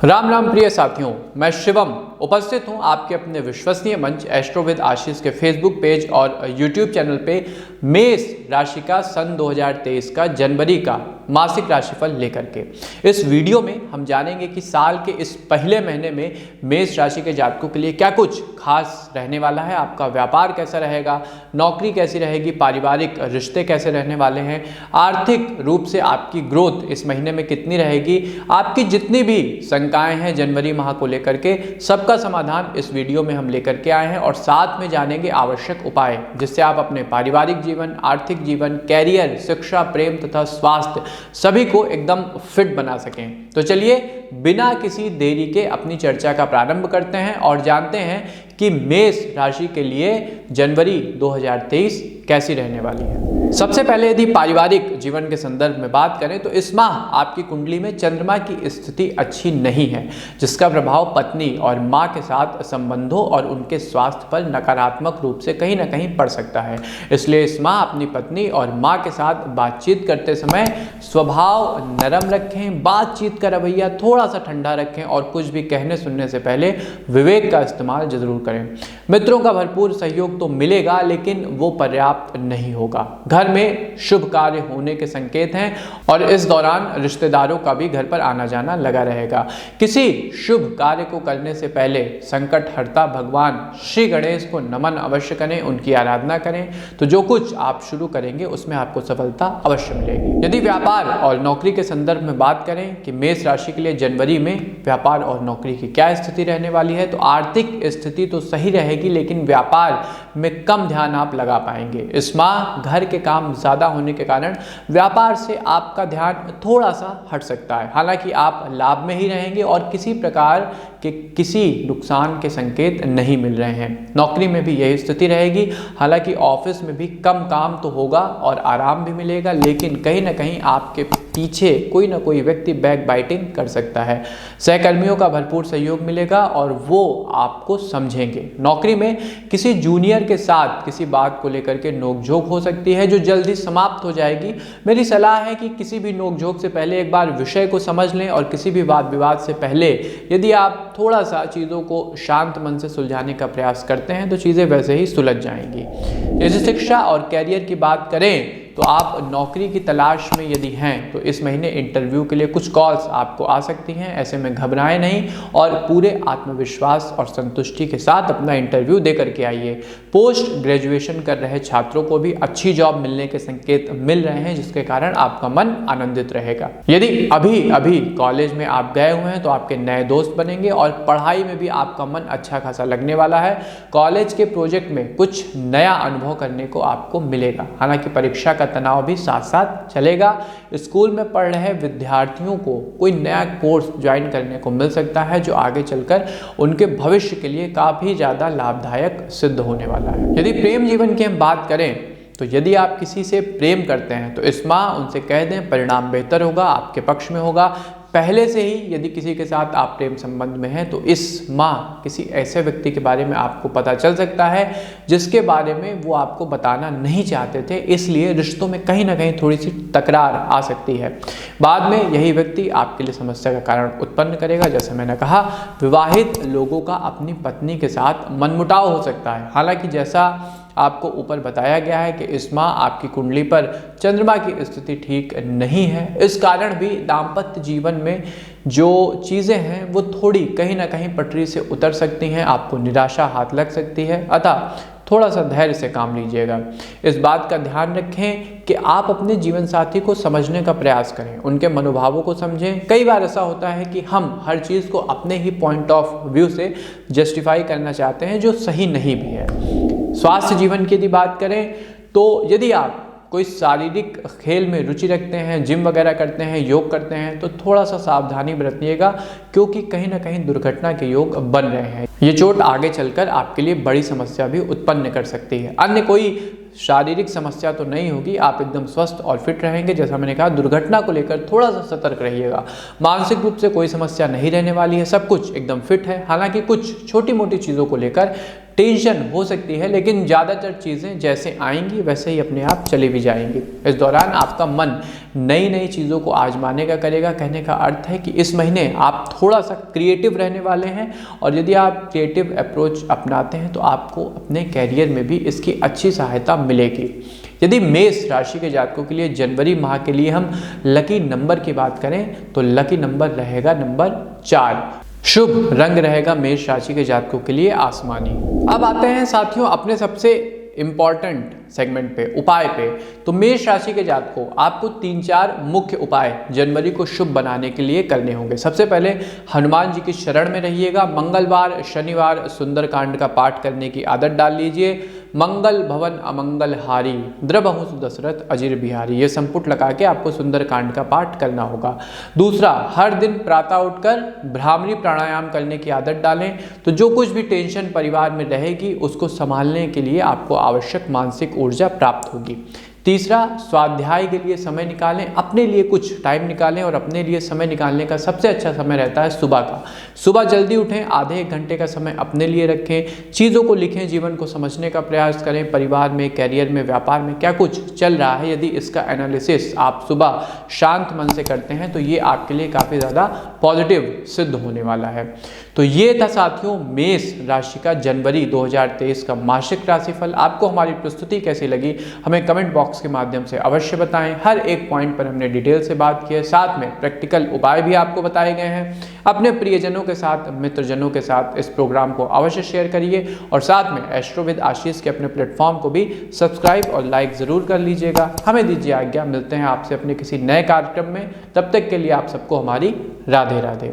राम राम प्रिय साथियों, मैं शिवम उपस्थित हूं आपके अपने विश्वसनीय मंच एस्ट्रोविद आशीष के फेसबुक पेज और यूट्यूब चैनल पे मेष राशि का सन 2023 का जनवरी का मासिक राशिफल लेकर के। इस वीडियो में हम जानेंगे कि साल के इस पहले महीने में मेष राशि के जातकों के लिए क्या कुछ खास रहने वाला है। आपका व्यापार कैसा रहेगा, नौकरी कैसी रहेगी, पारिवारिक रिश्ते कैसे रहने वाले हैं, आर्थिक रूप से आपकी ग्रोथ इस महीने में कितनी रहेगी, आपकी जितनी भी शंकाएं हैं जनवरी माह को लेकर के सबका समाधान इस वीडियो में हम लेकर के आए हैं और साथ में जानेंगे आवश्यक उपाय जिससे आप अपने पारिवारिक जीवन, आर्थिक जीवन, कैरियर, शिक्षा, प्रेम तथा स्वास्थ्य सभी को एकदम फिट बना सकें। तो चलिए बिना किसी देरी के अपनी चर्चा का प्रारंभ करते हैं और जानते हैं कि मेष राशि के लिए जनवरी 2023 कैसी रहने वाली है। सबसे पहले यदि पारिवारिक जीवन के संदर्भ में बात करें तो इस माह आपकी कुंडली में चंद्रमा की स्थिति अच्छी नहीं है, जिसका प्रभाव पत्नी और मां के साथ संबंधों और उनके स्वास्थ्य पर नकारात्मक रूप से कहीं ना कहीं पड़ सकता है। इसलिए इस माह अपनी पत्नी और मां के साथ बातचीत करते समय स्वभाव नरम रखें, बातचीत का रवैया थोड़ा सा ठंडा रखें और कुछ भी कहने सुनने से पहले विवेक का इस्तेमाल जरूर करें। मित्रों का भरपूर सहयोग तो मिलेगा लेकिन वो पर्याप्त नहीं होगा। घर में शुभ कार्य होने के संकेत हैं और इस दौरान रिश्तेदारों का भी घर पर आना जाना लगा रहेगा। किसी शुभ कार्य को करने से पहले संकट हरता भगवान श्री गणेश को नमन अवश्य करें, उनकी आराधना करें, तो जो कुछ आप शुरू करेंगे उसमें आपको सफलता अवश्य मिलेगी। यदि व्यापार और नौकरी के संदर्भ में बात करें कि मेष राशि के लिए जनवरी में व्यापार और नौकरी की क्या स्थिति रहने वाली है, तो आर्थिक स्थिति तो सही रहेगी लेकिन व्यापार में कम ध्यान आप लगा पाएंगे। इस माह घर के काम ज्यादा होने के कारण व्यापार से आपका ध्यान थोड़ा सा हट सकता है। हालांकि आप लाभ में ही रहेंगे और किसी प्रकार के किसी नुकसान के संकेत नहीं मिल रहे हैं। नौकरी में भी यही स्थिति रहेगी। हालांकि ऑफिस में भी कम काम तो होगा और आराम भी मिलेगा, लेकिन कहीं ना कहीं आपके पीछे कोई ना कोई व्यक्ति बैक बाइटिंग कर सकता है। सहकर्मियों का भरपूर सहयोग मिलेगा और वो आपको समझेंगे। नौकरी में किसी जूनियर के साथ किसी बात को लेकर के नोकझोंक हो सकती है जो जल्दी समाप्त हो जाएगी। मेरी सलाह है कि किसी भी नोकझोंक से पहले एक बार विषय को समझ लें और किसी भी वाद विवाद से पहले यदि आप थोड़ा सा चीज़ों को शांत मन से सुलझाने का प्रयास करते हैं तो चीज़ें वैसे ही सुलझ जाएंगी। यदि शिक्षा और कैरियर की बात करें तो आप नौकरी की तलाश में यदि हैं तो इस महीने इंटरव्यू के लिए कुछ कॉल्स आपको आ सकती हैं। ऐसे में घबराएं नहीं और पूरे आत्मविश्वास और संतुष्टि के साथ अपना इंटरव्यू दे करके आइए। पोस्ट ग्रेजुएशन कर रहे छात्रों को भी अच्छी जॉब मिलने के संकेत मिल रहे हैं, जिसके कारण आपका मन आनंदित रहेगा। यदि अभी कॉलेज में आप गए हुए हैं तो आपके नए दोस्त बनेंगे और पढ़ाई में भी आपका मन अच्छा खासा लगने वाला है। कॉलेज के प्रोजेक्ट में कुछ नया अनुभव करने को आपको मिलेगा। हालांकि परीक्षा का तनाव भी साथ साथ चलेगा। स्कूल में पढ़ रहे विद्यार्थियों को कोई नया कोर्स ज्वाइन करने को मिल सकता है जो आगे चलकर उनके भविष्य के लिए काफी ज्यादा लाभदायक सिद्ध होने वाला है। यदि प्रेम जीवन की हम बात करें तो यदि आप किसी से प्रेम करते हैं तो इस माह उनसे कह दें परिणाम बेहतर होगा, आपके पक्ष में होगा। पहले से ही यदि किसी के साथ आप प्रेम संबंध में हैं तो इस माह किसी ऐसे व्यक्ति के बारे में आपको पता चल सकता है जिसके बारे में वो आपको बताना नहीं चाहते थे, इसलिए रिश्तों में कहीं ना कहीं थोड़ी सी तकरार आ सकती है। बाद में यही व्यक्ति आपके लिए समस्या का कारण उत्पन्न करेगा। जैसे मैंने कहा, विवाहित लोगों का अपनी पत्नी के साथ मनमुटाव हो सकता है। हालांकि जैसा आपको ऊपर बताया गया है कि इस माह आपकी कुंडली पर चंद्रमा की स्थिति ठीक नहीं है, इस कारण भी दाम्पत्य जीवन में जो चीज़ें हैं वो थोड़ी कहीं ना कहीं पटरी से उतर सकती हैं, आपको निराशा हाथ लग सकती है। अतः थोड़ा सा धैर्य से काम लीजिएगा। इस बात का ध्यान रखें कि आप अपने जीवन साथी को समझने का प्रयास करें, उनके मनोभावों को समझें। कई बार ऐसा होता है कि हम हर चीज़ को अपने ही पॉइंट ऑफ व्यू से जस्टिफाई करना चाहते हैं जो सही नहीं भी है। स्वास्थ्य जीवन की यदि बात करें तो यदि आप कोई शारीरिक खेल में रुचि रखते हैं, जिम वगैरह करते हैं, योग करते हैं, तो थोड़ा सा सावधानी बरतिएगा क्योंकि कहीं ना कहीं दुर्घटना के योग बन रहे हैं। ये चोट आगे चलकर आपके लिए बड़ी समस्या भी उत्पन्न कर सकती है। अन्य कोई शारीरिक समस्या तो नहीं होगी, आप एकदम स्वस्थ और फिट रहेंगे। जैसा मैंने कहा, दुर्घटना को लेकर थोड़ा सा सतर्क रहिएगा। मानसिक रूप से कोई समस्या नहीं रहने वाली है, सब कुछ एकदम फिट है। हालांकि कुछ छोटी मोटी चीज़ों को लेकर टेंशन हो सकती है, लेकिन ज़्यादातर चीज़ें जैसे आएंगी वैसे ही अपने आप चली भी जाएंगी। इस दौरान आपका मन नई नई चीज़ों को आजमाने का करेगा। कहने का अर्थ है कि इस महीने आप थोड़ा सा क्रिएटिव रहने वाले हैं, और यदि आप क्रिएटिव अप्रोच अपनाते हैं तो आपको अपने कैरियर में भी इसकी अच्छी सहायता मिलेगी। यदि मेष राशि के जातकों के लिए जनवरी माह के लिए हम लकी नंबर की बात करें तो लकी नंबर रहेगा नंबर 4। शुभ रंग रहेगा मेष राशि के जातकों के लिए आसमानी। अब आते हैं साथियों अपने सबसे इंपॉर्टेंट सेगमेंट पे, उपाय पे। तो मेष राशि के जातकों आपको 3-4 मुख्य उपाय जनवरी को शुभ बनाने के लिए करने होंगे। सबसे पहले हनुमान जी की शरण में रहिएगा। मंगलवार शनिवार सुंदरकांड का पाठ करने की आदत डाल लीजिए। मंगल भवन अमंगल हारी द्रबहुं दशरथ अजिर बिहारी, ये संपुट लगा के आपको सुंदरकांड का पाठ करना होगा। दूसरा, हर दिन प्रातः उठकर भ्रामरी प्राणायाम करने की आदत डालें, तो जो कुछ भी टेंशन परिवार में रहेगी उसको संभालने के लिए आपको आवश्यक मानसिक ऊर्जा प्राप्त होगी। तीसरा, स्वाध्याय के लिए समय निकालें, अपने लिए कुछ टाइम निकालें, और अपने लिए समय निकालने का सबसे अच्छा समय रहता है सुबह का। सुबह जल्दी उठें, आधे 1 घंटे का समय अपने लिए रखें, चीज़ों को लिखें, जीवन को समझने का प्रयास करें, परिवार में, कैरियर में, व्यापार में क्या कुछ चल रहा है, यदि इसका एनालिसिस आप सुबह शांत मन से करते हैं तो ये आपके लिए काफ़ी ज़्यादा पॉजिटिव सिद्ध होने वाला है। तो ये था साथियों मेष राशि का जनवरी 2023 का मासिक राशिफल। आपको हमारी प्रस्तुति कैसी लगी हमें कमेंट बॉक्स के माध्यम से अवश्य बताएं। हर एक पॉइंट पर हमने डिटेल से बात की है, साथ में प्रैक्टिकल उपाय भी आपको बताए गए हैं। अपने प्रियजनों के साथ, मित्रजनों के साथ इस प्रोग्राम को अवश्य शेयर करिए, और साथ में एस्ट्रो विद आशीष के अपने प्लेटफॉर्म को भी सब्सक्राइब और लाइक ज़रूर कर लीजिएगा। हमें दीजिए आज्ञा, मिलते हैं आपसे अपने किसी नए कार्यक्रम में। तब तक के लिए आप सबको हमारी राधे राधे।